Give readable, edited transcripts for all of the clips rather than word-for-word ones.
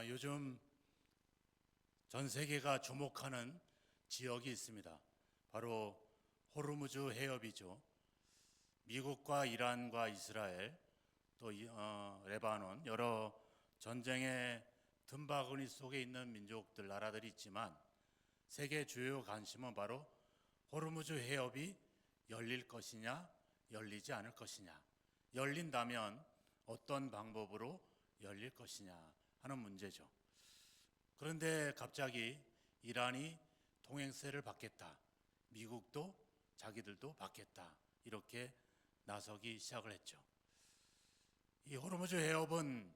요즘 전 세계가 주목하는 지역이 있습니다. 바로 호르무즈 해협이죠. 미국과 이란과 이스라엘 또 레바논 여러 전쟁의 틈바구니 속에 있는 민족들 나라들이 있지만 세계 주요 관심은 바로 호르무즈 해협이 열릴 것이냐 열리지 않을 것이냐, 열린다면 어떤 방법으로 열릴 것이냐 하는 문제죠. 그런데 갑자기 이란이 통행세를 받겠다, 미국도 자기들도 받겠다, 이렇게 나서기 시작을 했죠. 이 호르무즈 해협은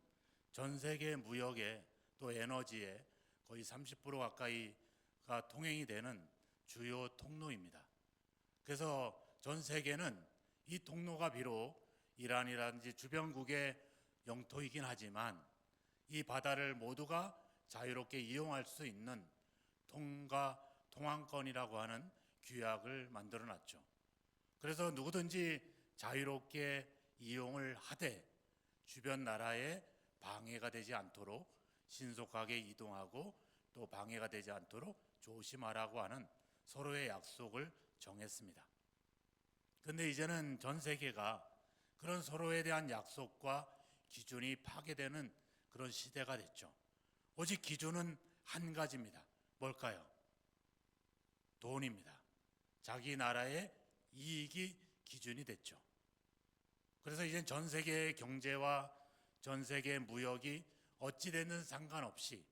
전 세계 무역에 또 에너지에 거의 30% 가까이가 통행이 되는 주요 통로입니다. 그래서 전 세계는 이 통로가 비록 이란이라든지 주변국의 영토이긴 하지만 이 바다를 모두가 자유롭게 이용할 수 있는 통항권이라고 하는 규약을 만들어 놨죠. 그래서 누구든지 자유롭게 이용을 하되 주변 나라에 방해가 되지 않도록 신속하게 이동하고 또 방해가 되지 않도록 조심하라고 하는 서로의 약속을 정했습니다. 그런데 이제는 전 세계가 그런 서로에 대한 약속과 기준이 파괴되는 그런 시대가 됐죠. 오직 기준은 한 가지입니다. 뭘까요? 돈입니다. 자기 나라의 이익이 기준이 됐죠. 그래서 이제 전 세계의 경제와 전 세계의 무역이 어찌되든 상관없이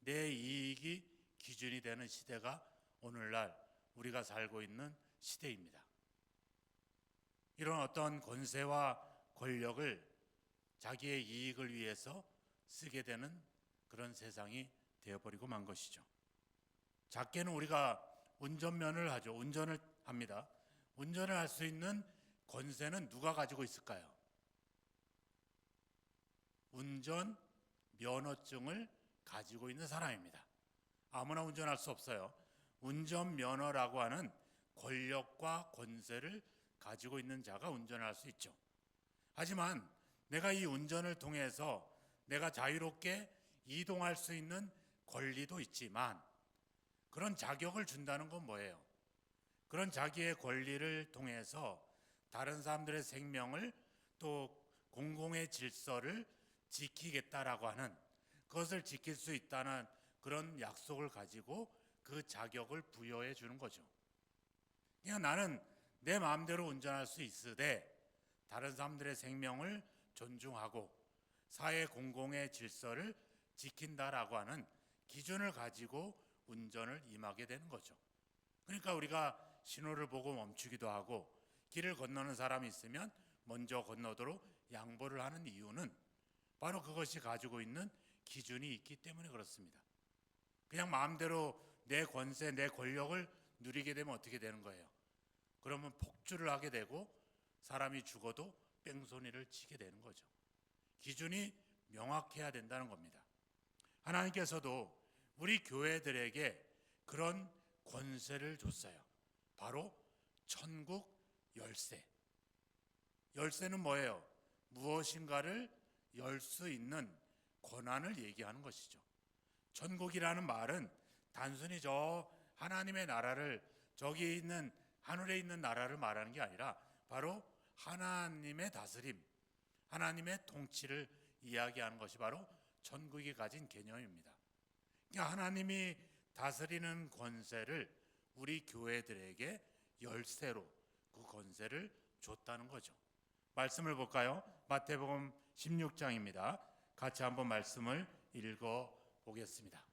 내 이익이 기준이 되는 시대가 오늘날 우리가 살고 있는 시대입니다. 이런 어떤 권세와 권력을 자기의 이익을 위해서 쓰게 되는 그런 세상이 되어버리고 만 것이죠. 작게는 우리가 운전면을 하죠. 운전을 합니다. 운전을 할 수 있는 권세는 누가 가지고 있을까요? 운전 면허증을 가지고 있는 사람입니다. 아무나 운전할 수 없어요. 운전면허라고 하는 권력과 권세를 가지고 있는 자가 운전을 할 수 있죠. 하지만 내가 이 운전을 통해서 내가 자유롭게 이동할 수 있는 권리도 있지만 그런 자격을 준다는 건 뭐예요? 그런 자기의 권리를 통해서 다른 사람들의 생명을 또 공공의 질서를 지키겠다라고 하는, 그것을 지킬 수 있다는 그런 약속을 가지고 그 자격을 부여해 주는 거죠. 그냥 나는 내 마음대로 운전할 수 있으되 다른 사람들의 생명을 존중하고 사회 공공의 질서를 지킨다라고 하는 기준을 가지고 운전을 임하게 되는 거죠. 그러니까 우리가 신호를 보고 멈추기도 하고 길을 건너는 사람이 있으면 먼저 건너도록 양보를 하는 이유는 바로 그것이 가지고 있는 기준이 있기 때문에 그렇습니다. 그냥 마음대로 내 권세, 내 권력을 누리게 되면 어떻게 되는 거예요? 그러면 폭주를 하게 되고 사람이 죽어도 뺑소니를 치게 되는 거죠. 기준이 명확해야 된다는 겁니다. 하나님께서도 우리 교회들에게 그런 권세를 줬어요. 바로 천국 열쇠. 열쇠는 뭐예요? 무엇인가를 열 수 있는 권한을 얘기하는 것이죠. 천국이라는 말은 단순히 저 하나님의 나라를, 저기 있는 하늘에 있는 나라를 말하는 게 아니라 바로 하나님의 다스림, 하나님의 통치를 이야기하는 것이 바로 천국이 가진 개념입니다. 그러니까 하나님이 다스리는 권세를 우리 교회들에게 열쇠로 그 권세를 줬다는 거죠. 말씀을 볼까요? 마태복음 16장입니다. 같이 한번 말씀을 읽어 보겠습니다.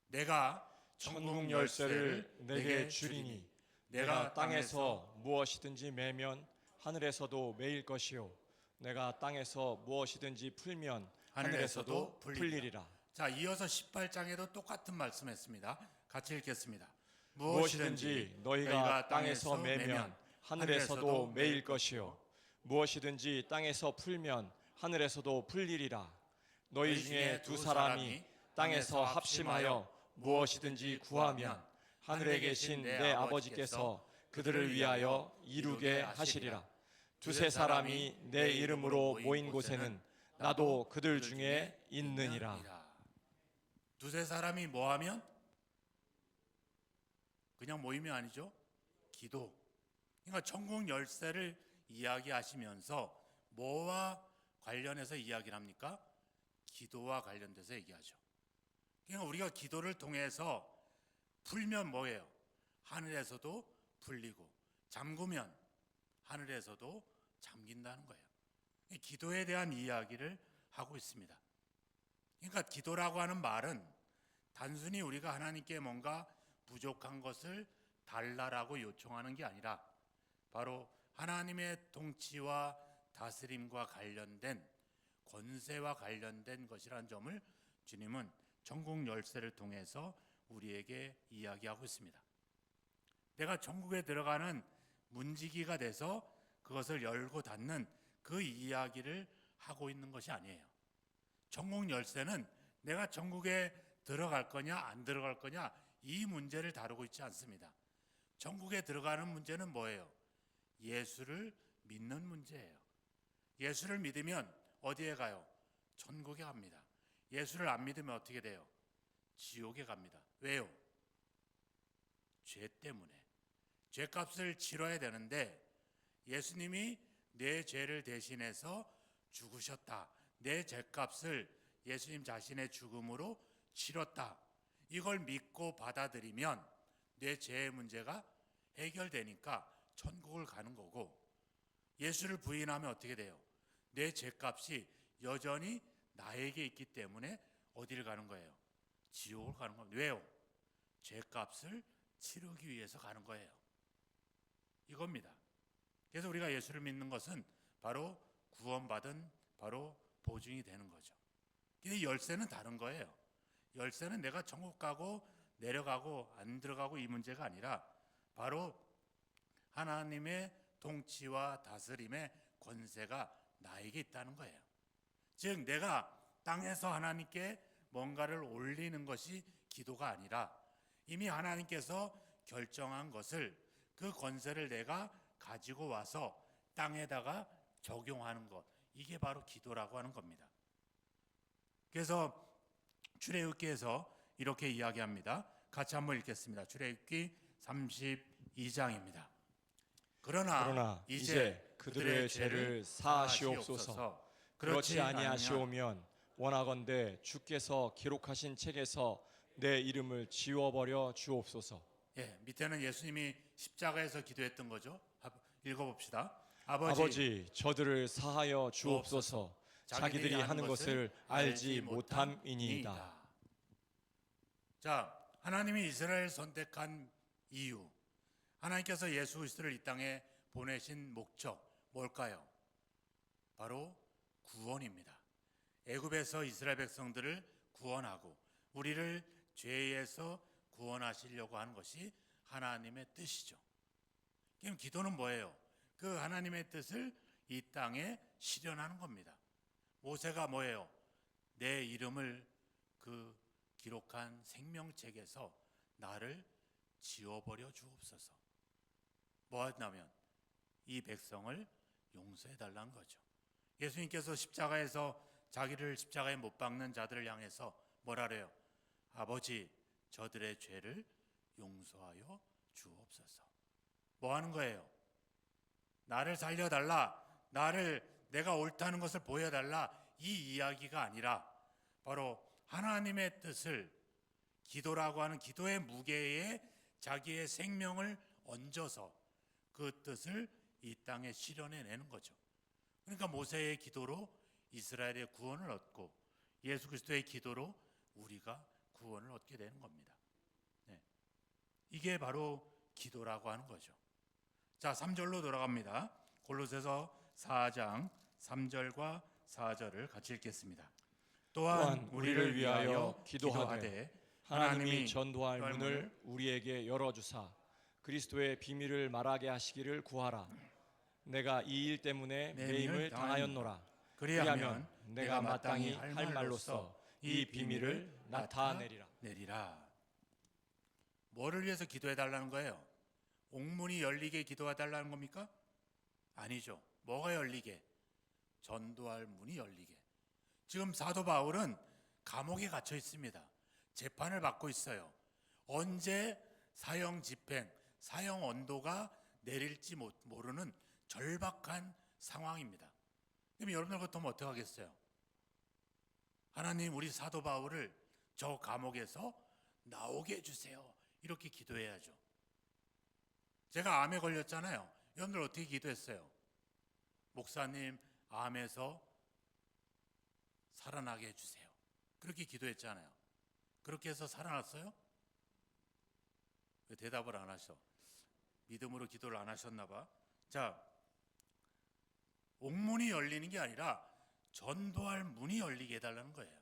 내가 천국 열쇠를 내게 주리니 내가 땅에서 무엇이든지 매면 하늘에서도 매일 것이요 내가 땅에서 무엇이든지 풀면 하늘에서도 풀리리라. 자, 이어서 18장에도 똑같은 말씀했습니다. 같이 읽겠습니다. 무엇이든지 너희가 땅에서 매면 하늘에서도 매일 것이요 무엇이든지 땅에서 풀면 하늘에서도 풀리리라. 너희 중에 두 사람이 땅에서 합심하여 무엇이든지 구하면 하늘에 계신 내 아버지께서 그들을 위하여 이루게 하시리라. 두세 사람이 내 이름으로 모인 곳에는 나도 그들 중에 있느니라. 두세 사람이 모하면 그냥 모임이 아니죠. 기도. 그러니까 천국 열쇠를 이야기하시면서 뭐와 관련해서 이야기를 합니까? 기도와 관련돼서 얘기하죠. 그러니까 우리가 기도를 통해서 풀면 뭐예요? 하늘에서도 풀리고 잠그면 하늘에서도 잠긴다는 거예요. 기도에 대한 이야기를 하고 있습니다. 그러니까 기도라고 하는 말은 단순히 우리가 하나님께 뭔가 부족한 것을 달라라고 요청하는 게 아니라 바로 하나님의 통치와 다스림과 관련된 권세와 관련된 것이라는 점을 주님은 천국 열쇠를 통해서 우리에게 이야기하고 있습니다. 내가 천국에 들어가는 문지기가 돼서 그것을 열고 닫는 그 이야기를 하고 있는 것이 아니에요. 천국 열쇠는 내가 천국에 들어갈 거냐 안 들어갈 거냐 이 문제를 다루고 있지 않습니다. 천국에 들어가는 문제는 뭐예요? 예수를 믿는 문제예요. 예수를 믿으면 어디에 가요? 천국에 갑니다. 예수를 안 믿으면 어떻게 돼요? 지옥에 갑니다. 왜요? 죄 때문에. 죄값을 치러야 되는데 예수님이 내 죄를 대신해서 죽으셨다. 내 죄값을 예수님 자신의 죽음으로 치렀다. 이걸 믿고 받아들이면 내 죄의 문제가 해결되니까 천국을 가는 거고, 예수를 부인하면 어떻게 돼요? 내 죄값이 여전히 나에게 있기 때문에 어디를 가는 거예요? 지옥을 가는 겁니다. 왜요? 죄값을 치르기 위해서 가는 거예요. 이겁니다. 그래서 우리가 예수를 믿는 것은 바로 구원받은 바로 보증이 되는 거죠. 근데 열쇠는 다른 거예요. 열쇠는 내가 천국 가고 내려가고 안 들어가고 이 문제가 아니라 바로 하나님의 통치와 다스림의 권세가 나에게 있다는 거예요. 즉 내가 땅에서 하나님께 뭔가를 올리는 것이 기도가 아니라 이미 하나님께서 결정한 것을 그 권세를 내가 가지고 와서 땅에다가 적용하는 것, 이게 바로 기도라고 하는 겁니다. 그래서 출애굽기에서 이렇게 이야기합니다. 같이 한번 읽겠습니다. 출애굽기 32장입니다. 그러나 이제 그들의 죄를 사하시옵소서. 그렇지 아니하시오면 원하건대 주께서 기록하신 책에서 내 이름을 지워버려 주옵소서. 예, 밑에는 예수님이 십자가에서 기도했던 거죠. 읽어봅시다. 아버지 저들을 사하여 주옵소서. 자기들이 하는 것을 알지 못함이니이다. 자, 하나님이 이스라엘 선택한 이유, 하나님께서 예수 그리스도를 이 땅에 보내신 목적 뭘까요? 바로 구원입니다. 애굽에서 이스라엘 백성들을 구원하고 우리를 죄에서 구원하시려고 하는 것이 하나님의 뜻이죠. 그럼 기도는 뭐예요? 그 하나님의 뜻을 이 땅에 실현하는 겁니다. 모세가 뭐예요? 내 이름을 그 기록한 생명책에서 나를 지워버려 주옵소서. 뭐 한다면 이 백성을 용서해 달라는 거죠. 예수님께서 십자가에서 자기를 십자가에 못 박는 자들을 향해서 뭐라 그래요? 아버지 저들의 죄를 용서하여 주옵소서. 뭐 하는 거예요? 나를 살려달라, 내가 옳다는 것을 보여달라, 이 이야기가 아니라 바로 하나님의 뜻을, 기도라고 하는 기도의 무게에 자기의 생명을 얹어서 그 뜻을 이 땅에 실현해내는 거죠. 그러니까 모세의 기도로 이스라엘의 구원을 얻고 예수 그리스도의 기도로 우리가 구원을 얻게 되는 겁니다. 네. 이게 바로 기도라고 하는 거죠. 자, 3절로 돌아갑니다. 골로새서 4장 3절과 4절을 같이 읽겠습니다. 또한 우리를 위하여 기도하되 하나님이 전도할 문을 우리에게 열어주사 그리스도의 비밀을 말하게 하시기를 구하라. 내가 이 일 때문에 매임을 당하였노라. 그리하면 내가 마땅히 할 말로써 이 비밀을 나타내리라. 뭐를 위해서 기도해 달라는 거예요? 옥문이 열리게 기도해 달라는 겁니까? 아니죠. 뭐가 열리게? 전도할 문이 열리게. 지금 사도 바울은 감옥에 갇혀 있습니다. 재판을 받고 있어요. 언제 사형 집행, 사형 언도가 내릴지 모르는 절박한 상황입니다. 그럼 여러분들 같으면 어떻게 하겠어요? 하나님, 우리 사도 바울을 저 감옥에서 나오게 해주세요. 이렇게 기도해야죠. 제가 암에 걸렸잖아요. 여러분들 어떻게 기도했어요? 목사님, 암에서 살아나게 해주세요. 그렇게 기도했잖아요. 그렇게 해서 살아났어요? 왜 대답을 안 하셔? 믿음으로 기도를 안 하셨나 봐. 자, 옥문이 열리는 게 아니라 전도할 문이 열리게 해달라는 거예요.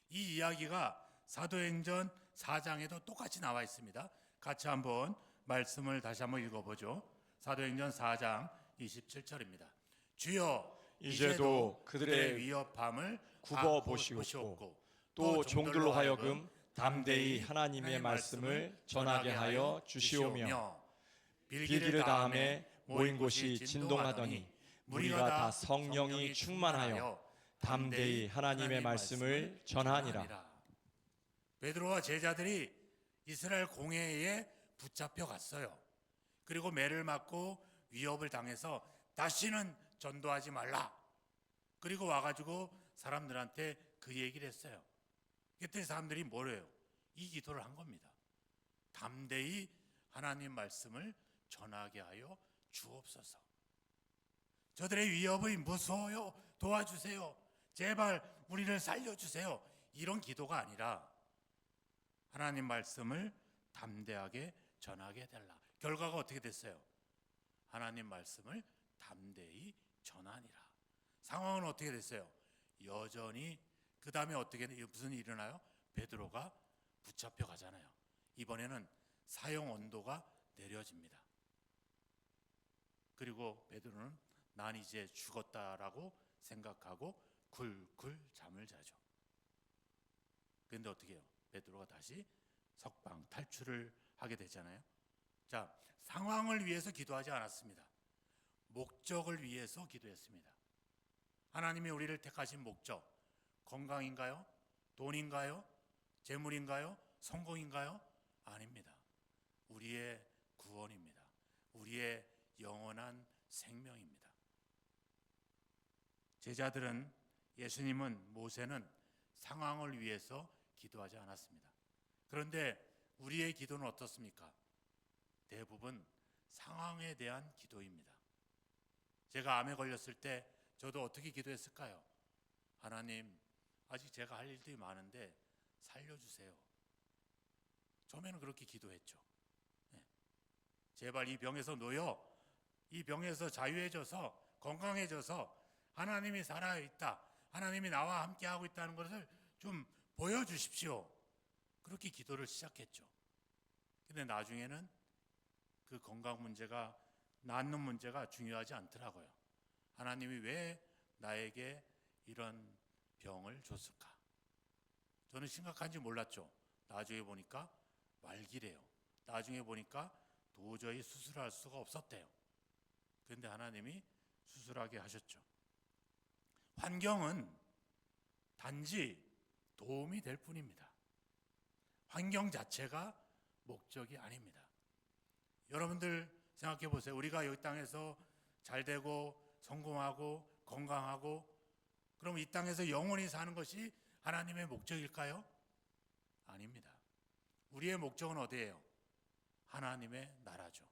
이 이야기가 사도행전 4장에도 똑같이 나와 있습니다. 같이 한번 말씀을 다시 한번 읽어보죠. 사도행전 4장 27절입니다. 주여, 이제도 그들의 위협함을 굽어 보시옵고 또 종들로 하여금 담대히 하나님의 말씀을 전하게 하여 주시오며 빌기를 다음에 모인 곳이 진동하더니 무리가 다 성령이 충만하여 담대히 하나님의 말씀을 전하니라. 베드로와 제자들이 이스라엘 공회에 붙잡혀 갔어요. 그리고 매를 맞고 위협을 당해서 다시는 전도하지 말라. 그리고 와가지고 사람들한테 그 얘기를 했어요. 그때 사람들이 뭐래요? 이 기도를 한 겁니다. 담대히 하나님 말씀을 전하게 하여 주옵소서. 저들의 위협이 무서워요. 도와주세요. 제발 우리를 살려주세요. 이런 기도가 아니라 하나님 말씀을 담대하게 전하게 해달라. 결과가 어떻게 됐어요? 하나님 말씀을 담대히 전하니라. 상황은 어떻게 됐어요? 여전히 그 다음에 어떻게 무슨 일이 일어나요? 베드로가 붙잡혀 가잖아요. 이번에는 사형 언도가 내려집니다. 그리고 베드로는 난 이제 죽었다라고 생각하고 굴굴 잠을 자죠. 그런데 어떻게 해요? 베드로가 다시 석방 탈출을 하게 되잖아요. 자, 상황을 위해서 기도하지 않았습니다. 목적을 위해서 기도했습니다. 하나님이 우리를 택하신 목적, 건강인가요? 돈인가요? 재물인가요? 성공인가요? 아닙니다. 우리의 구원입니다. 우리의 영원한 생명입니다. 제자들은, 예수님은, 모세는 상황을 위해서 기도하지 않았습니다. 그런데 우리의 기도는 어떻습니까? 대부분 상황에 대한 기도입니다. 제가 암에 걸렸을 때 저도 어떻게 기도했을까요? 하나님, 아직 제가 할 일들이 많은데 살려주세요. 처음에는 그렇게 기도했죠. 네. 제발 이 병에서 놓여, 이 병에서 자유해져서 건강해져서 하나님이 살아있다, 하나님이 나와 함께하고 있다는 것을 좀 보여주십시오. 그렇게 기도를 시작했죠. 근데 나중에는 그 건강 문제가, 낫는 문제가 중요하지 않더라고요. 하나님이 왜 나에게 이런 병을 줬을까? 저는 심각한지 몰랐죠. 나중에 보니까 말기래요. 나중에 보니까 도저히 수술할 수가 없었대요. 그런데 하나님이 수술하게 하셨죠. 환경은 단지 도움이 될 뿐입니다. 환경 자체가 목적이 아닙니다. 여러분들 생각해 보세요. 우리가 여기 땅에서 잘 되고 성공하고 건강하고, 그럼 이 땅에서 영원히 사는 것이 하나님의 목적일까요? 아닙니다. 우리의 목적은 어디예요? 하나님의 나라죠.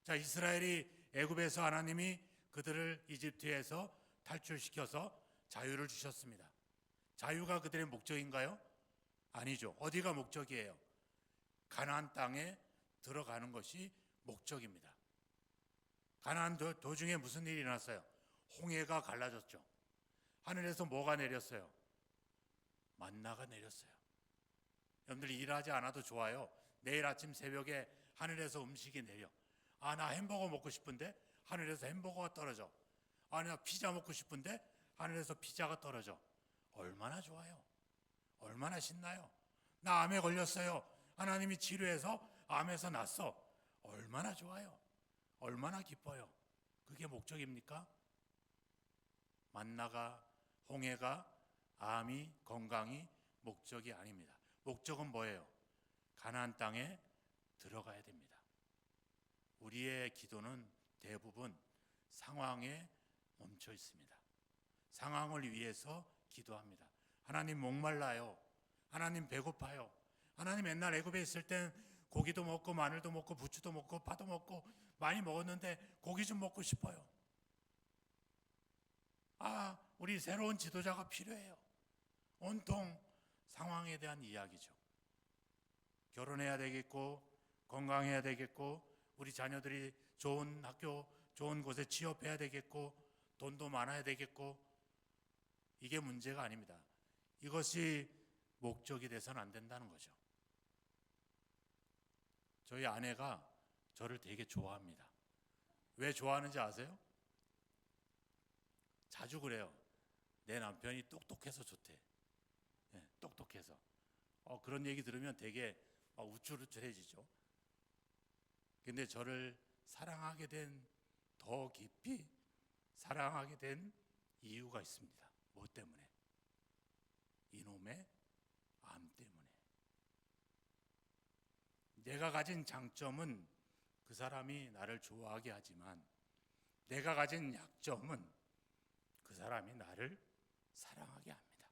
자, 이스라엘이 애굽에서 하나님이 그들을 이집트에서 탈출시켜서 자유를 주셨습니다. 자유가 그들의 목적인가요? 아니죠. 어디가 목적이에요? 가나안 땅에 들어가는 것이 목적입니다. 가나안 도중에 무슨 일이 일어났어요? 홍해가 갈라졌죠. 하늘에서 뭐가 내렸어요? 만나가 내렸어요. 여러분들 일하지 않아도 좋아요. 내일 아침 새벽에 하늘에서 음식이 내려. 아, 나 햄버거 먹고 싶은데 하늘에서 햄버거가 떨어져. 아, 나 피자 먹고 싶은데 하늘에서 피자가 떨어져. 얼마나 좋아요. 얼마나 신나요. 나 암에 걸렸어요. 하나님이 치료해서 암에서 났어. 얼마나 좋아요. 얼마나 기뻐요. 그게 목적입니까? 만나가, 홍해가, 암이, 건강이 목적이 아닙니다. 목적은 뭐예요? 가나안 땅에 들어가야 됩니다. 우리의 기도는 대부분 상황에 멈춰 있습니다. 상황을 위해서 기도합니다. 하나님 목말라요. 하나님 배고파요. 하나님 옛날 애굽에 있을 땐 고기도 먹고 마늘도 먹고 부추도 먹고 파도 먹고 많이 먹었는데 고기 좀 먹고 싶어요. 우리 새로운 지도자가 필요해요. 온통 상황에 대한 이야기죠. 결혼해야 되겠고 건강해야 되겠고 우리 자녀들이 좋은 학교 좋은 곳에 취업해야 되겠고 돈도 많아야 되겠고 이게 문제가 아닙니다. 이것이 목적이 돼서는 안 된다는 거죠. 저희 아내가 저를 되게 좋아합니다. 왜 좋아하는지 아세요? 자주 그래요. 내 남편이 똑똑해서 좋대. 네, 똑똑해서. 그런 얘기 들으면 되게 우쭐우쭐해지죠. 근데 저를 사랑하게 된, 더 깊이 사랑하게 된 이유가 있습니다. 뭐 때문에? 이놈의 암 때문에. 내가 가진 장점은 그 사람이 나를 좋아하게 하지만 내가 가진 약점은 그 사람이 나를 사랑하게 합니다.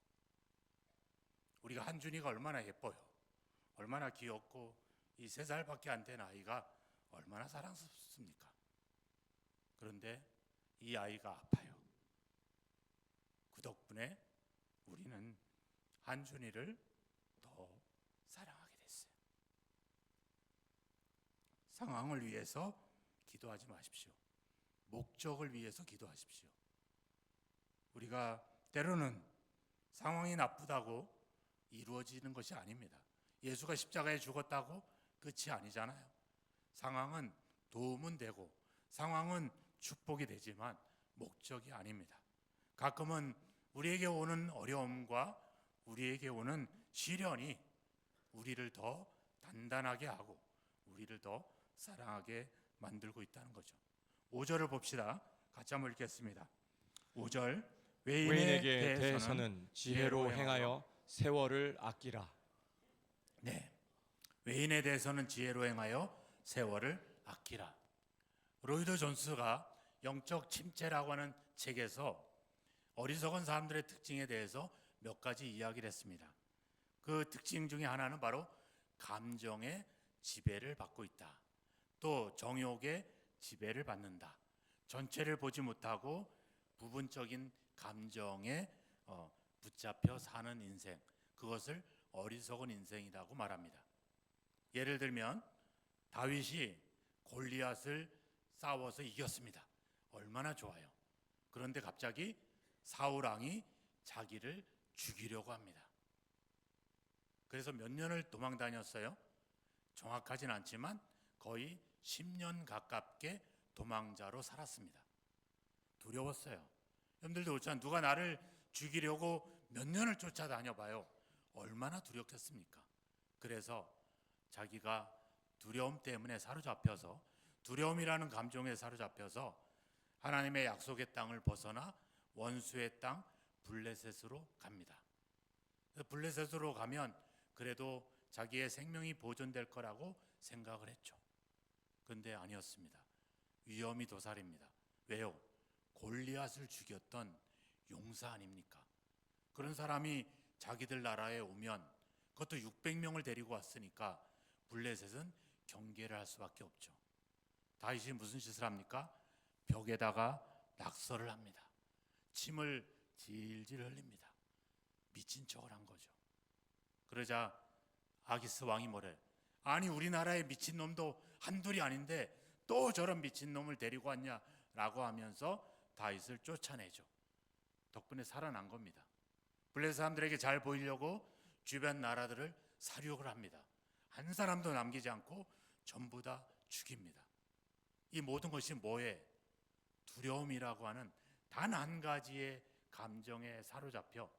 우리가 한준이가 얼마나 예뻐요. 얼마나 귀엽고 이 3살밖에 안 된 아이가 얼마나 사랑스럽습니까? 그런데 이 아이가 아파요. 그 덕분에 우리는 한준이를 더 사랑하게 됐어요. 상황을 위해서 기도하지 마십시오. 목적을 위해서 기도하십시오. 우리가 때로는 상황이 나쁘다고 이루어지는 것이 아닙니다. 예수가 십자가에 죽었다고 끝이 아니잖아요. 상황은 도움은 되고 상황은 축복이 되지만 목적이 아닙니다. 가끔은 우리에게 오는 어려움과 우리에게 오는 시련이 우리를 더 단단하게 하고 우리를 더 사랑하게 만들고 있다는 거죠. 5절을 봅시다. 같이 한번 읽겠습니다. 5절 외인에게 대해서는 지혜로 행하여 세월을 아끼라. 네, 외인에 대해서는 지혜로 행하여 세월을 아끼라. 로이드 존스가 영적 침체라고 하는 책에서 어리석은 사람들의 특징에 대해서 몇 가지 이야기를 했습니다. 그 특징 중에 하나는 바로 감정의 지배를 받고 있다. 또 정욕의 지배를 받는다. 전체를 보지 못하고 부분적인 감정에 붙잡혀 사는 인생, 그것을 어리석은 인생이라고 말합니다. 예를 들면 다윗이 골리앗을 싸워서 이겼습니다. 얼마나 좋아요. 그런데 갑자기 사울 왕이 자기를 죽이려고 합니다. 그래서 몇 년을 도망 다녔어요. 정확하진 않지만 거의 10년 가깝게 도망자로 살았습니다. 두려웠어요. 여러분들도 그렇잖아요. 누가 나를 죽이려고 몇 년을 쫓아다녀봐요. 얼마나 두렵겠습니까? 그래서 자기가 두려움 때문에 사로잡혀서, 두려움이라는 감정에 사로잡혀서 하나님의 약속의 땅을 벗어나 원수의 땅 블레셋으로 갑니다. 블레셋으로 가면 그래도 자기의 생명이 보존될 거라고 생각을 했죠. 그런데 아니었습니다. 위험이 도살입니다. 왜요? 골리앗을 죽였던 용사 아닙니까? 그런 사람이 자기들 나라에 오면, 그것도 600명을 데리고 왔으니까 블레셋은 경계를 할 수밖에 없죠. 다윗이 무슨 짓을 합니까? 벽에다가 낙서를 합니다. 침을 질질 흘립니다. 미친 척을 한 거죠. 그러자 아기스 왕이 뭐래? 아니 우리나라의 미친놈도 한둘이 아닌데 또 저런 미친놈을 데리고 왔냐라고 하면서 다윗을 쫓아내죠. 덕분에 살아난 겁니다. 블레셋 사람들에게 잘 보이려고 주변 나라들을 사륙을 합니다. 한 사람도 남기지 않고 전부 다 죽입니다. 이 모든 것이 뭐에? 두려움이라고 하는 단 한 가지의 감정에 사로잡혀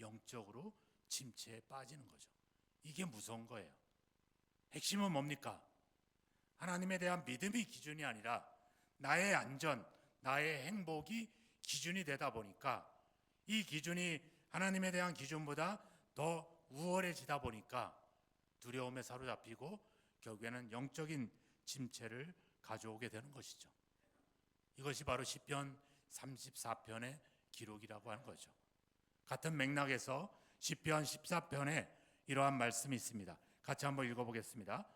영적으로 침체에 빠지는 거죠. 이게 무서운 거예요. 핵심은 뭡니까? 하나님에 대한 믿음이 기준이 아니라 나의 안전, 나의 행복이 기준이 되다 보니까 이 기준이 하나님에 대한 기준보다 더 우월해지다 보니까 두려움에 사로잡히고 결국에는 영적인 침체를 가져오게 되는 것이죠. 이것이 바로 시편 34편의 기록이라고 하는 거죠. 같은 맥락에서 시편 14편에 이러한 말씀이 있습니다. 같이 한번 읽어보겠습니다.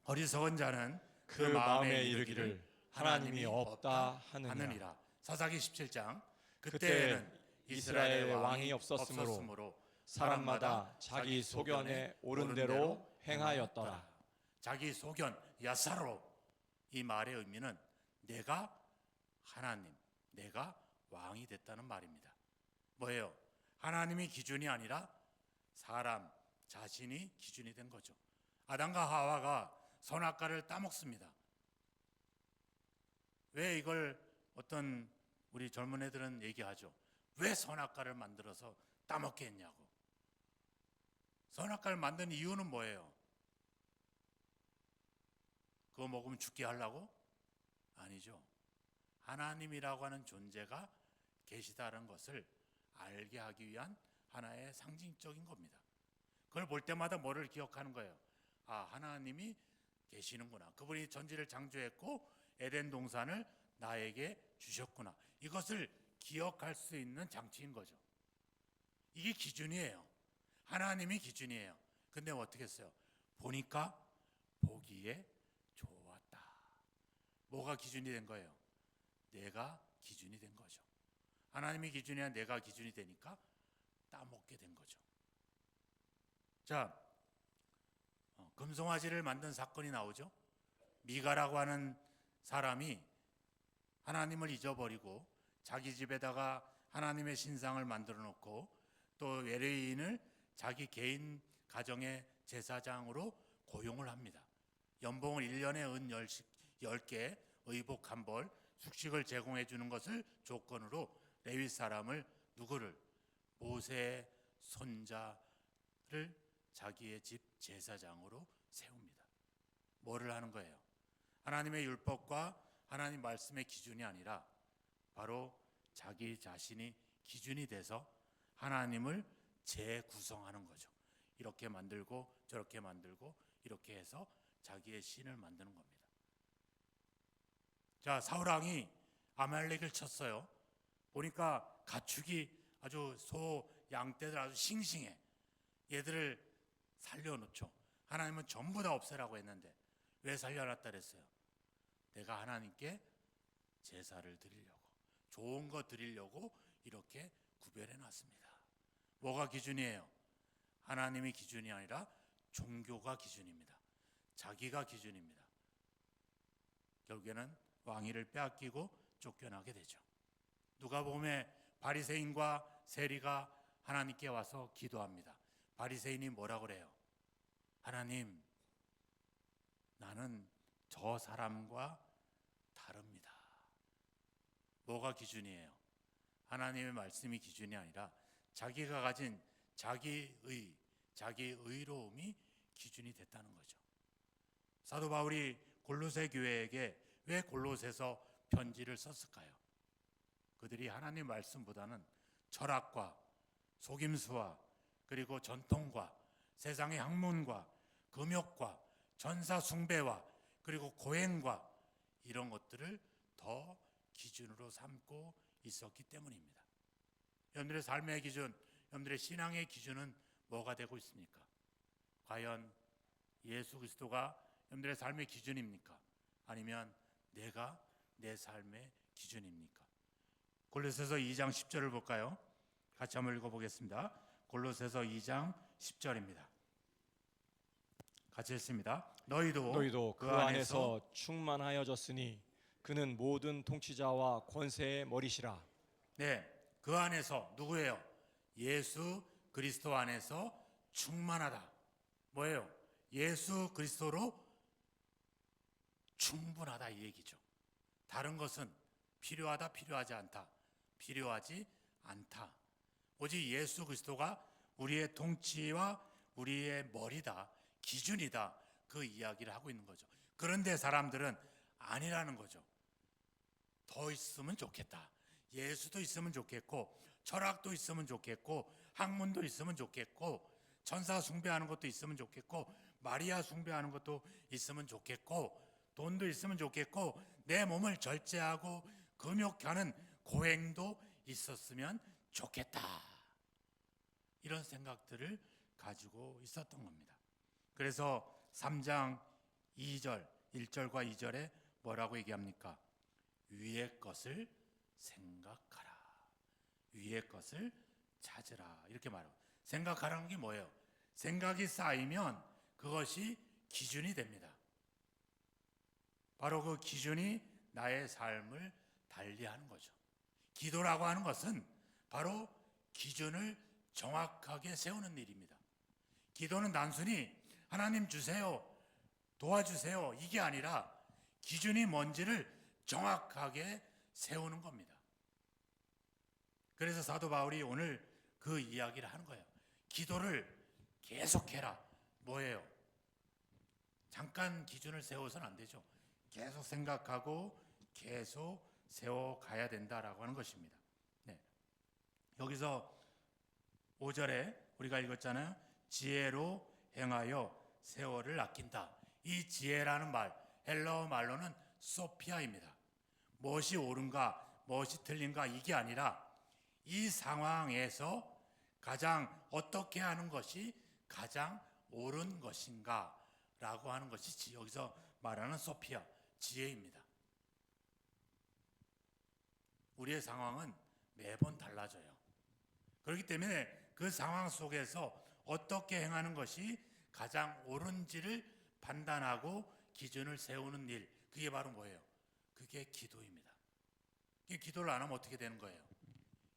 어리석은 자는 그 마음에 이르기를 하나님이 없다 하느니라. 사사기 17장. 그때에는 이스라엘의 왕이 없었으므로 사람마다 자기 소견에 옳은 대로 행하였더라. 자기 소견, 야사로, 이 말의 의미는 내가 하나님, 내가 왕이 됐다는 말입니다. 뭐예요? 하나님이 기준이 아니라 사람 자신이 기준이 된 거죠. 아담과 하와가 선악과를 따먹습니다. 왜 이걸 어떤 우리 젊은 애들은 얘기하죠. 왜 선악과를 만들어서 따먹게 했냐고. 선악과를 만든 이유는 뭐예요? 그거 먹으면 죽게 하려고? 아니죠. 하나님이라고 하는 존재가 계시다는 것을 알게 하기 위한 하나의 상징적인 겁니다. 그걸 볼 때마다 뭐를 기억하는 거예요? 아, 하나님이 계시는구나. 그분이 전지를 창조했고 에덴 동산을 나에게 주셨구나. 이것을 기억할 수 있는 장치인 거죠. 이게 기준이에요. 하나님이 기준이에요. 근데 어떻게 했어요? 보니까 보기에 좋았다. 뭐가 기준이 된 거예요? 내가 기준이 된 거죠. 하나님이 기준이야 내가 기준이 되니까 따먹게 된 거죠. 자, 금송아지를 만든 사건이 나오죠. 미가라고 하는 사람이 하나님을 잊어버리고 자기 집에다가 하나님의 신상을 만들어 놓고 또 외래인을 자기 개인 가정의 제사장으로 고용을 합니다. 연봉을 1년에 은 10개, 의복 1벌, 숙식을 제공해 주는 것을 조건으로 레위 사람을 누구를? 모세의 손자를 자기의 집 제사장으로 세웁니다. 뭐를 하는 거예요? 하나님의 율법과 하나님 말씀의 기준이 아니라 바로 자기 자신이 기준이 돼서 하나님을 재구성하는 거죠. 이렇게 만들고 저렇게 만들고 이렇게 해서 자기의 신을 만드는 겁니다. 자, 사울왕이 아말렉을 쳤어요. 보니까 가축이 아주 소, 양떼들 아주 싱싱해. 얘들을 살려놓죠. 하나님은 전부 다 없애라고 했는데 왜 살려놨다 그랬어요? 내가 하나님께 제사를 드리려고, 좋은 거 드리려고 이렇게 구별해 놨습니다. 뭐가 기준이에요? 하나님이 기준이 아니라 종교가 기준입니다. 자기가 기준입니다. 결국에는 왕위를 빼앗기고 쫓겨나게 되죠. 누가복음에 바리새인과 세리가 하나님께 와서 기도합니다. 바리새인이 뭐라고 그래요? 하나님, 나는 저 사람과 다릅니다. 뭐가 기준이에요? 하나님의 말씀이 기준이 아니라 자기가 가진 자기의, 자기 의로움이 기준이 됐다는 거죠. 사도 바울이 골로새 교회에게 왜 골로새서 편지를 썼을까요? 그들이 하나님 말씀보다는 철학과 속임수와 그리고 전통과 세상의 학문과 금욕과 전사 숭배와 그리고 고행과 이런 것들을 더 기준으로 삼고 있었기 때문입니다. 여러분들의 삶의 기준, 여러분들의 신앙의 기준은 뭐가 되고 있습니까? 과연 예수 그리스도가 여러분들의 삶의 기준입니까? 아니면 내가 내 삶의 기준입니까? 골로새서 2장 10절을 볼까요? 같이 한번 읽어보겠습니다. 골로새서 2장 10절입니다. 같이 읽습니다. 너희도 그 안에서 충만하여졌으니 그는 모든 통치자와 권세의 머리시라. 네, 그 안에서 누구예요? 예수 그리스도 안에서 충만하다. 뭐예요? 예수 그리스도로 충분하다 이 얘기죠. 다른 것은 필요하다, 필요하지 않다. 필요하지 않다. 오직 예수 그리스도가 우리의 통치와 우리의 머리다, 기준이다. 그 이야기를 하고 있는 거죠. 그런데 사람들은 아니라는 거죠. 더 있으면 좋겠다. 예수도 있으면 좋겠고 철학도 있으면 좋겠고 학문도 있으면 좋겠고 천사 숭배하는 것도 있으면 좋겠고, 마리아 숭배하는 것도 있으면 좋겠고, 돈도 있으면 좋겠고, 내 몸을 절제하고 금욕하는 고행도 있었으면 좋겠다. 이런 생각들을 가지고 있었던 겁니다. 그래서 3장 2절, 1절과 2절에 뭐라고 얘기합니까? 위의 것을 생각하라. 위의 것을 찾으라. 이렇게 말하고, 생각하라는 게 뭐예요? 생각이 쌓이면 그것이 기준이 됩니다. 바로 그 기준이 나의 삶을 달리하는 거죠. 기도라고 하는 것은 바로 기준을 정확하게 세우는 일입니다. 기도는 단순히 하나님 주세요, 도와주세요, 이게 아니라 기준이 뭔지를 정확하게 세우는 겁니다. 그래서 사도 바울이 오늘 그 이야기를 하는 거예요. 기도를 계속해라. 뭐예요? 잠깐 기준을 세워서는 안 되죠. 계속 생각하고 계속 세워가야 된다라고 하는 것입니다. 네. 여기서 5절에 우리가 읽었잖아요. 지혜로 행하여 세월을 아낀다. 이 지혜라는 말, 헬라어 말로는 소피아입니다. 무엇이 옳은가, 무엇이 틀린가 이게 아니라 이 상황에서 가장 어떻게 하는 것이 가장 옳은 것인가 라고 하는 것이 여기서 말하는 소피아, 지혜입니다. 우리의 상황은 매번 달라져요. 그렇기 때문에 그 상황 속에서 어떻게 행하는 것이 가장 옳은지를 판단하고 기준을 세우는 일, 그게 바로 뭐예요? 그게 기도입니다. 기도를 안 하면 어떻게 되는 거예요?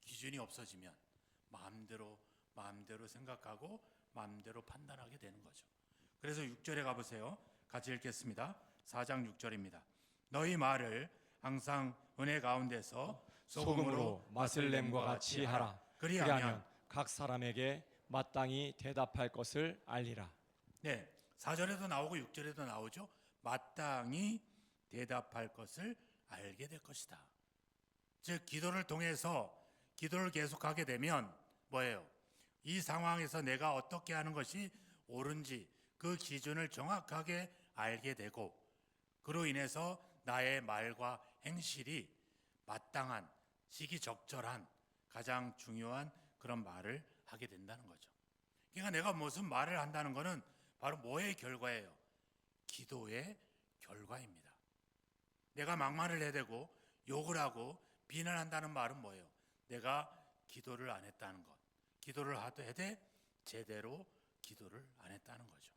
기준이 없어지면 마음대로 생각하고 마음대로 판단하게 되는 거죠. 그래서 6절에 가보세요. 같이 읽겠습니다. 4장 6절입니다. 너희 말을 항상 은혜 가운데서 소금으로 맛을 냄과 같이 하라. 그리하면 각 사람에게 마땅히 대답할 것을 알리라. 네, 4절에도 나오고 6절에도 나오죠. 마땅히 대답할 것을 알게 될 것이다. 즉 기도를 통해서 기도를 계속하게 되면 뭐예요? 이 상황에서 내가 어떻게 하는 것이 옳은지 그 기준을 정확하게 알게 되고, 그로 인해서 나의 말과 행실이 마땅한, 시기적절한, 가장 중요한 그런 말을 하게 된다는 거죠. 그러니까 내가 무슨 말을 한다는 것은 바로 뭐의 결과예요? 기도의 결과입니다. 내가 막말을 해대고 욕을 하고 비난한다는 말은 뭐예요? 내가 기도를 안 했다는 것. 기도를 해대 제대로 기도를 안 했다는 거죠.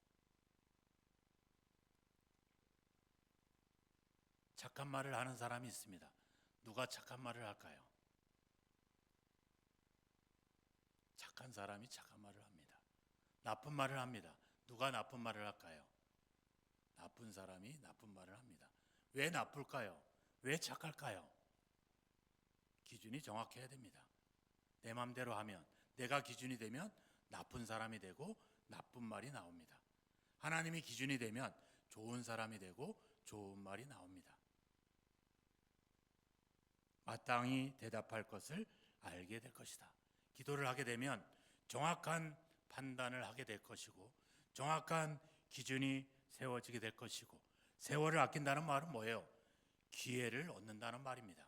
착한 말을 하는 사람이 있습니다. 누가 착한 말을 할까요? 착한 사람이 착한 말을 합니다. 나쁜 말을 합니다. 누가 나쁜 말을 할까요? 나쁜 사람이 나쁜 말을 합니다. 왜 나쁠까요? 왜 착할까요? 기준이 정확해야 됩니다. 내 마음대로 하면, 내가 기준이 되면 나쁜 사람이 되고 나쁜 말이 나옵니다. 하나님이 기준이 되면 좋은 사람이 되고 좋은 말이 나옵니다. 마땅히 대답할 것을 알게 될 것이다. 기도를 하게 되면 정확한 판단을 하게 될 것이고, 정확한 기준이 세워지게 될 것이고, 세월을 아낀다는 말은 뭐예요? 기회를 얻는다는 말입니다.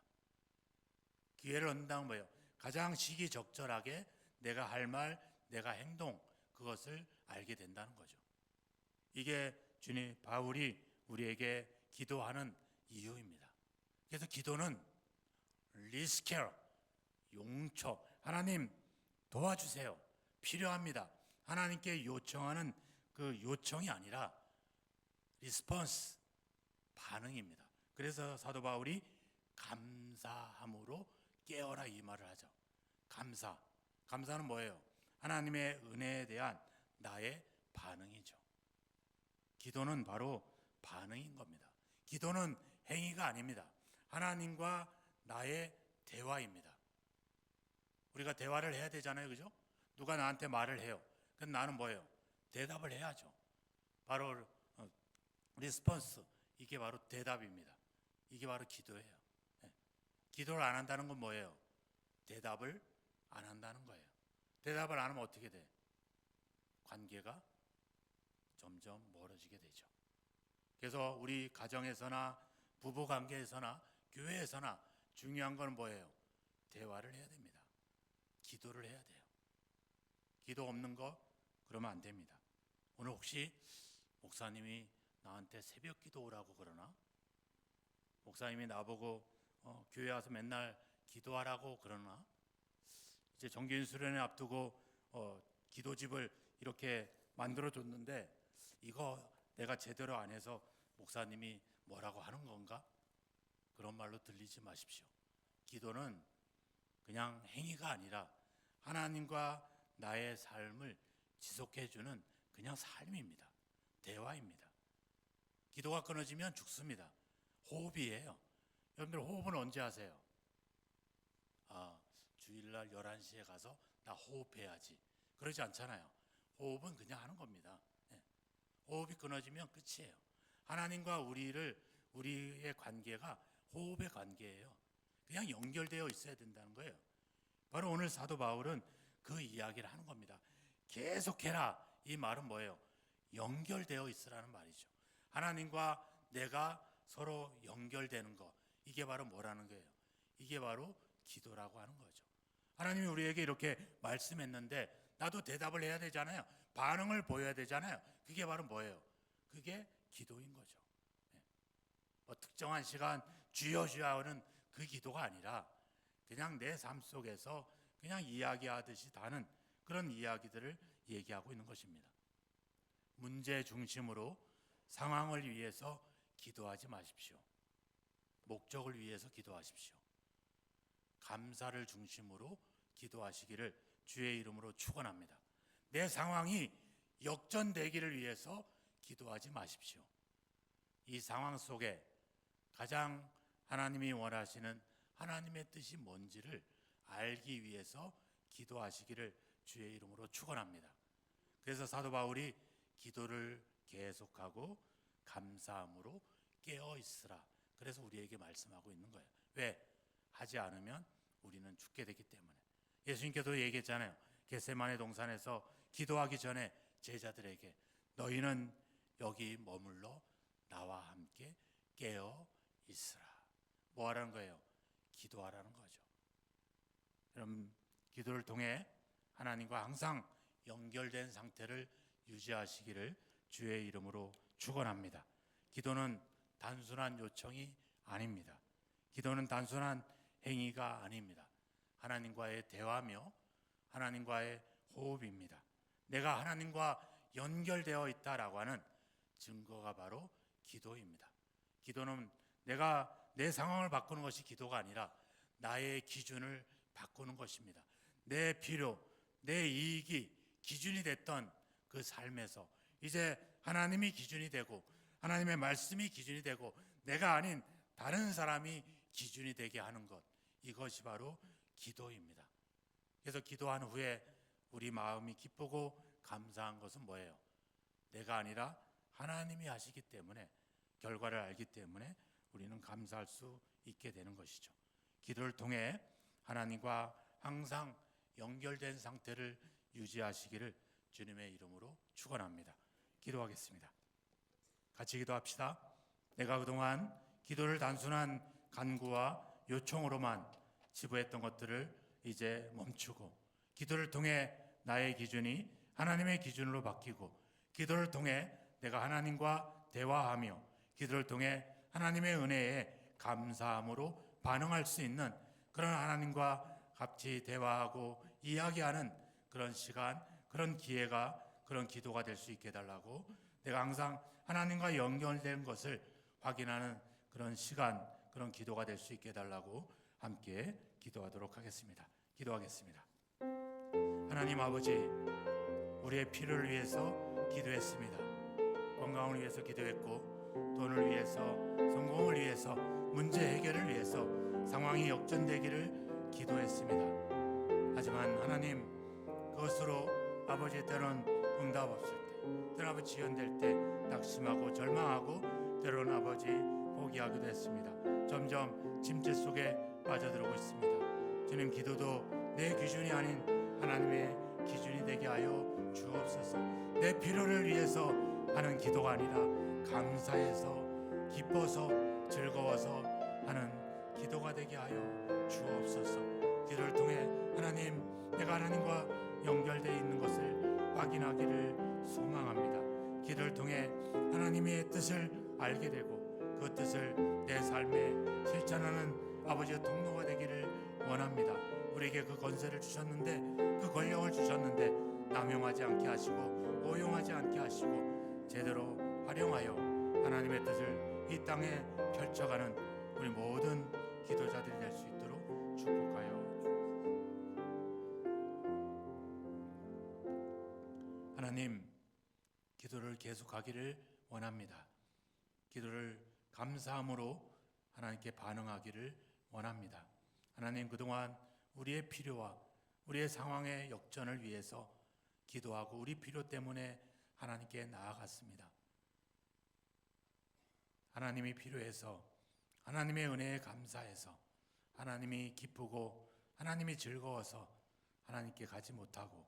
기회를 얻는다는 뭐예요? 가장 시기적절하게 내가 할 말, 내가 행동, 그것을 알게 된다는 거죠. 이게 주님 바울이 우리에게 기도하는 이유입니다. 그래서 기도는 리스케어, 용처, 하나님 도와주세요, 필요합니다, 하나님께 요청하는 그 요청이 아니라 리스폰스, 반응입니다. 그래서 사도 바울이 감사함으로 깨어라 이 말을 하죠. 감사는 뭐예요? 하나님의 은혜에 대한 나의 반응이죠. 기도는 바로 반응인 겁니다. 기도는 행위가 아닙니다. 하나님과 나의 대화입니다. 우리가 대화를 해야 되잖아요, 그죠? 누가 나한테 말을 해요. 그럼 나는 뭐예요? 대답을 해야죠. 바로 리스폰스, 이게 바로 대답입니다. 이게 바로 기도예요. 기도를 안 한다는 건 뭐예요? 대답을 안 한다는 거예요. 대답을 안 하면 어떻게 돼? 관계가 점점 멀어지게 되죠. 그래서 우리 가정에서나 부부 관계에서나 교회에서나 중요한 건 뭐예요? 대화를 해야 됩니다. 기도를 해야 돼요. 기도 없는 거 그러면 안 됩니다. 오늘 혹시 목사님이 나한테 새벽 기도 오라고 그러나? 목사님이 나보고 교회 와서 맨날 기도하라고 그러나? 이제 정기인 수련회 앞두고 기도집을 이렇게 만들어줬는데 이거 내가 제대로 안 해서 목사님이 뭐라고 하는 건가? 그런 말로 들리지 마십시오. 기도는 그냥 행위가 아니라 하나님과 나의 삶을 지속해주는 그냥 삶입니다. 대화입니다. 기도가 끊어지면 죽습니다. 호흡이에요. 여러분들 호흡은 언제 하세요? 주일날 11시에 가서 나 호흡해야지. 그러지 않잖아요. 호흡은 그냥 하는 겁니다. 호흡이 끊어지면 끝이에요. 하나님과 우리의 관계가 호흡의 관계예요. 그냥 연결되어 있어야 된다는 거예요. 바로 오늘 사도 바울은 그 이야기를 하는 겁니다. 계속해라. 이 말은 뭐예요? 연결되어 있으라는 말이죠. 하나님과 내가 서로 연결되는 거, 이게 바로 뭐라는 거예요? 이게 바로 기도라고 하는 거죠. 하나님이 우리에게 이렇게 말씀했는데 나도 대답을 해야 되잖아요. 반응을 보여야 되잖아요. 그게 바로 뭐예요? 그게 기도인 거죠. 특정한 시간 주여 주여 하는 그 기도가 아니라 그냥 내 삶 속에서 그냥 이야기하듯이 다는 그런 이야기들을 얘기하고 있는 것입니다. 문제 중심으로 상황을 위해서 기도하지 마십시오. 목적을 위해서 기도하십시오. 감사를 중심으로 기도하시기를 주의 이름으로 축원합니다. 내 상황이 역전되기를 위해서 기도하지 마십시오. 이 상황 속에 가장 하나님이 원하시는 하나님의 뜻이 뭔지를 알기 위해서 기도하시기를 주의 이름으로 축원합니다. 그래서 사도 바울이 기도를 계속하고 감사함으로 깨어 있으라. 그래서 우리에게 말씀하고 있는 거예요. 왜? 하지 않으면 우리는 죽게 되기 때문에. 예수님께서 얘기했잖아요. 겟세마네 동산에서 기도하기 전에 제자들에게 너희는 여기 머물러 나와 함께 깨어 있으라. 뭐 하라는 거예요? 기도하라는 거죠. 그럼 기도를 통해 하나님과 항상 연결된 상태를 유지하시기를 주의 이름으로 축원합니다. 기도는 단순한 요청이 아닙니다. 기도는 단순한 행위가 아닙니다. 하나님과의 대화며 하나님과의 호흡입니다. 내가 하나님과 연결되어 있다라고 하는 증거가 바로 기도입니다. 기도는 내가 내 상황을 바꾸는 것이 기도가 아니라 나의 기준을 바꾸는 것입니다. 내 필요, 내 이익이 기준이 됐던 그 삶에서 이제 하나님이 기준이 되고 하나님의 말씀이 기준이 되고 내가 아닌 다른 사람이 기준이 되게 하는 것, 이것이 바로 기도입니다. 그래서 기도한 후에 우리 마음이 기쁘고 감사한 것은 뭐예요? 내가 아니라 하나님이 하시기 때문에, 결과를 알기 때문에 우리는 감사할 수 있게 되는 것이죠. 기도를 통해 하나님과 항상 연결된 상태를 유지하시기를 주님의 이름으로 축원합니다. 기도하겠습니다. 같이 기도합시다. 내가 그동안 기도를 단순한 간구와 요청으로만 지부했던 것들을 이제 멈추고, 기도를 통해 나의 기준이 하나님의 기준으로 바뀌고, 기도를 통해 내가 하나님과 대화하며, 기도를 통해 하나님의 은혜에 감사함으로 반응할 수 있는 그런 하나님과 같이 대화하고 이야기하는 그런 시간, 그런 기회가, 그런 기도가 될 수 있게 해달라고, 내가 항상 하나님과 연결된 것을 확인하는 그런 시간, 그런 기도가 될 수 있게 해달라고 함께 기도하도록 하겠습니다. 기도하겠습니다. 하나님 아버지, 우리의 필요를 위해서 기도했습니다. 건강을 위해서 기도했고, 돈을 위해서, 성공을 위해서, 문제 해결을 위해서, 상황이 역전되기를 기도했습니다. 하지만 하나님, 그것으로 아버지 때론 응답 없을 때, 때론 아버지 지연될 때 낙심하고 절망하고, 때론 아버지 포기하기도 했습니다. 점점 짐짓 속에 빠져들고 있습니다. 주님, 기도도 내 기준이 아닌 하나님의 기준이 되게 하여 주옵소서. 내 필요를 위해서 하는 기도가 아니라 감사해서 기뻐서 즐거워서 하는 기도가 되게 하여 주옵소서. 기도를 통해 하나님, 내가 하나님과 연결되어 있는 것을 확인하기를 소망합니다. 기도를 통해 하나님의 뜻을 알게 되고 그 뜻을 내 삶에 실천하는 아버지의 통로가 되기를 원합니다. 우리에게 그 권세를 주셨는데, 그 권력을 주셨는데 남용하지 않게 하시고 오용하지 않게 하시고 제대로 활용하여 하나님의 뜻을 이 땅에 펼쳐가는 우리 모든 기도자들이 될 수 있도록 축복하여 하나님, 기도를 계속하기를 원합니다. 기도를 감사함으로 하나님께 반응하기를 원합니다. 하나님, 그동안 우리의 필요와 우리의 상황의 역전을 위해서 기도하고 우리 필요 때문에 하나님께 나아갔습니다. 하나님이 필요해서, 하나님의 은혜에 감사해서, 하나님이 기쁘고 하나님이 즐거워서 하나님께 가지 못하고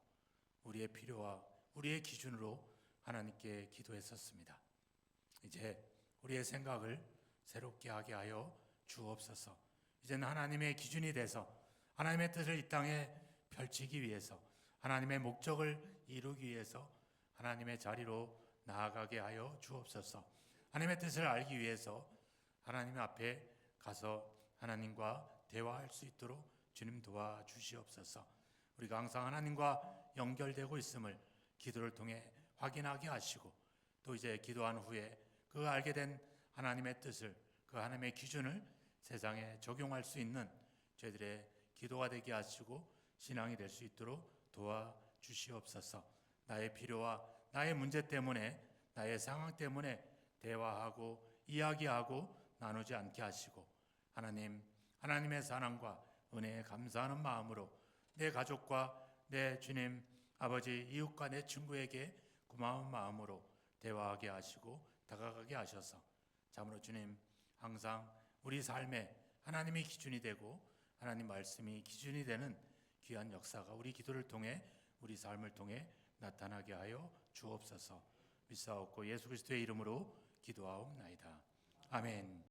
우리의 필요와 우리의 기준으로 하나님께 기도했었습니다. 이제 우리의 생각을 새롭게 하게 하여 주옵소서. 이제는 하나님의 기준이 돼서 하나님의 뜻을 이 땅에 펼치기 위해서, 하나님의 목적을 이루기 위해서 하나님의 자리로 나아가게 하여 주옵소서. 하나님의 뜻을 알기 위해서 하나님 앞에 가서 하나님과 대화할 수 있도록 주님 도와주시옵소서. 우리가 항상 하나님과 연결되고 있음을 기도를 통해 확인하게 하시고, 또 이제 기도한 후에 그 알게 된 하나님의 뜻을, 그 하나님의 기준을 세상에 적용할 수 있는 저희들의 기도가 되게 하시고 신앙이 될 수 있도록 도와주시옵소서. 나의 필요와 나의 문제 때문에, 나의 상황 때문에 대화하고 이야기하고 나누지 않게 하시고, 하나님, 하나님의 사랑과 은혜에 감사하는 마음으로 내 가족과 내 주님 아버지, 이웃과 내 친구에게 고마운 마음으로 대화하게 하시고 다가가게 하셔서 참으로 주님, 항상 우리 삶에 하나님이 기준이 되고 하나님 말씀이 기준이 되는 귀한 역사가 우리 기도를 통해, 우리 삶을 통해 나타나게 하여 주옵소서. 믿사옵고 예수 그리스도의 이름으로 기도하옵나이다. 아멘.